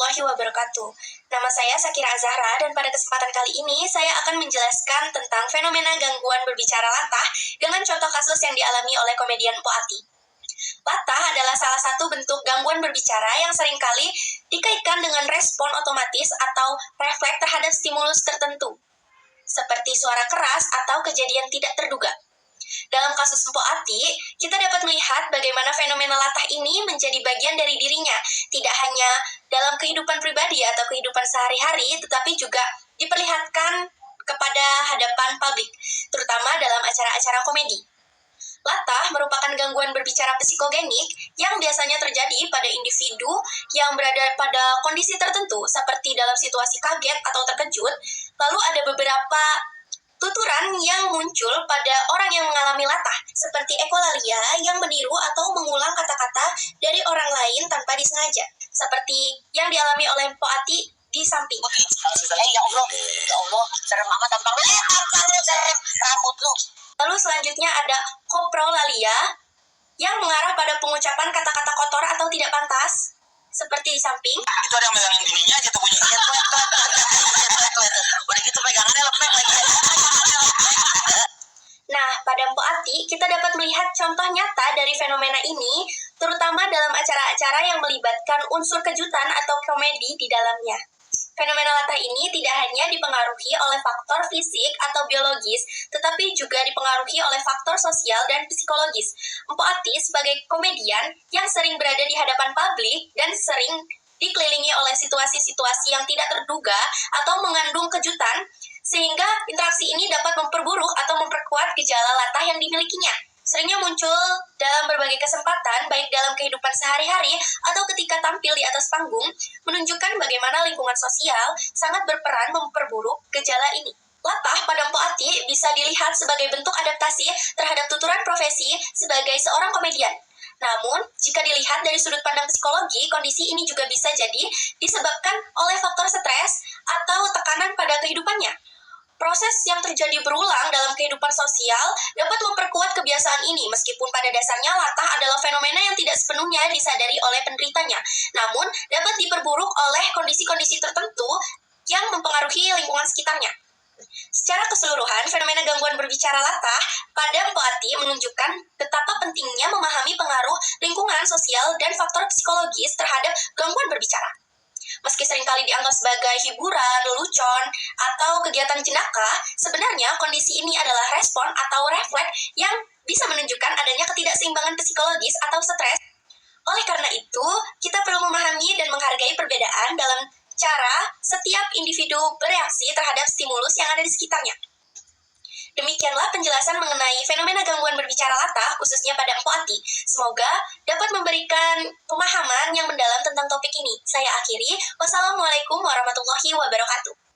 warahmatullahi wabarakatuh. Nama saya Sakira Azahra dan pada kesempatan kali ini saya akan menjelaskan tentang fenomena gangguan berbicara latah dengan contoh kasus yang dialami oleh komedian Mpok Ati. Latah adalah salah satu bentuk gangguan berbicara yang seringkali dikaitkan dengan respon otomatis atau refleks terhadap stimulus tertentu, seperti suara keras atau kejadian tidak terduga. Dalam kasus Mpok Ati, kita dapat melihat bagaimana fenomena latah ini menjadi bagian dari dirinya, tidak hanya dalam kehidupan pribadi atau kehidupan sehari-hari, tetapi juga diperlihatkan kepada hadapan publik, terutama dalam acara-acara komedi. Latah merupakan gangguan berbicara psikogenik yang biasanya terjadi pada individu yang berada pada kondisi tertentu, seperti dalam situasi kaget atau terkejut. Lalu ada beberapa tuturan yang muncul pada orang yang mengalami latah, seperti ekolalia yang meniru atau mengulang kata-kata dari orang lain tanpa disengaja, seperti yang dialami oleh Mpok Ati di samping. Ya Allah, serem amat tampang lu, serem rambut lu. Lalu selanjutnya ada koprolalia yang mengarah pada pengucapan kata-kata kotor atau tidak pantas, seperti di samping. Itu ada yang megangin ininya aja tuh bunyinya. Udah gitu pegangannya lepek lagi. Nah, pada Mpok Ati, kita dapat melihat contoh nyata dari fenomena ini, terutama dalam acara-acara yang melibatkan unsur kejutan atau komedi di dalamnya. Fenomena latah ini tidak hanya dipengaruhi oleh faktor fisik atau biologis, tetapi juga dipengaruhi oleh faktor sosial dan psikologis. Mpok Ati sebagai komedian yang sering berada di hadapan publik dan sering dikelilingi oleh situasi-situasi yang tidak terduga atau mengandung kejutan, sehingga interaksi ini dapat memperburuk atau memperkuat gejala latah yang dimilikinya. Seringnya muncul dalam berbagai kesempatan, baik dalam kehidupan sehari-hari atau ketika tampil di atas panggung, menunjukkan bagaimana lingkungan sosial sangat berperan memperburuk gejala ini. Latah pada Mpok Ati bisa dilihat sebagai bentuk adaptasi terhadap tuturan profesi sebagai seorang komedian. Namun, jika dilihat dari sudut pandang psikologi, kondisi ini juga bisa jadi disebabkan oleh faktor stres atau tekanan pada kehidupannya. Proses yang terjadi berulang dalam kehidupan sosial dapat memperkuat kebiasaan ini, meskipun pada dasarnya latah adalah fenomena yang tidak sepenuhnya disadari oleh penderitanya, namun dapat diperburuk oleh kondisi-kondisi tertentu yang mempengaruhi lingkungan sekitarnya. Secara keseluruhan, fenomena gangguan berbicara latah pada Mpok Ati menunjukkan betapa pentingnya memahami pengaruh lingkungan sosial dan faktor psikologis terhadap gangguan berbicara. Meski seringkali dianggap sebagai hiburan, lelucon, atau kegiatan jenaka, sebenarnya kondisi ini adalah respon atau refleks yang bisa menunjukkan adanya ketidakseimbangan psikologis atau stres. Oleh karena itu, kita perlu memahami dan menghargai perbedaan dalam cara setiap individu bereaksi terhadap stimulus yang ada di sekitarnya. Demikianlah penjelasan mengenai fenomena gangguan berbicara latah, khususnya pada Mpok Ati. Semoga dapat memberikan pemahaman yang mendalam tentang topik ini. Saya akhiri. Wassalamualaikum warahmatullahi wabarakatuh.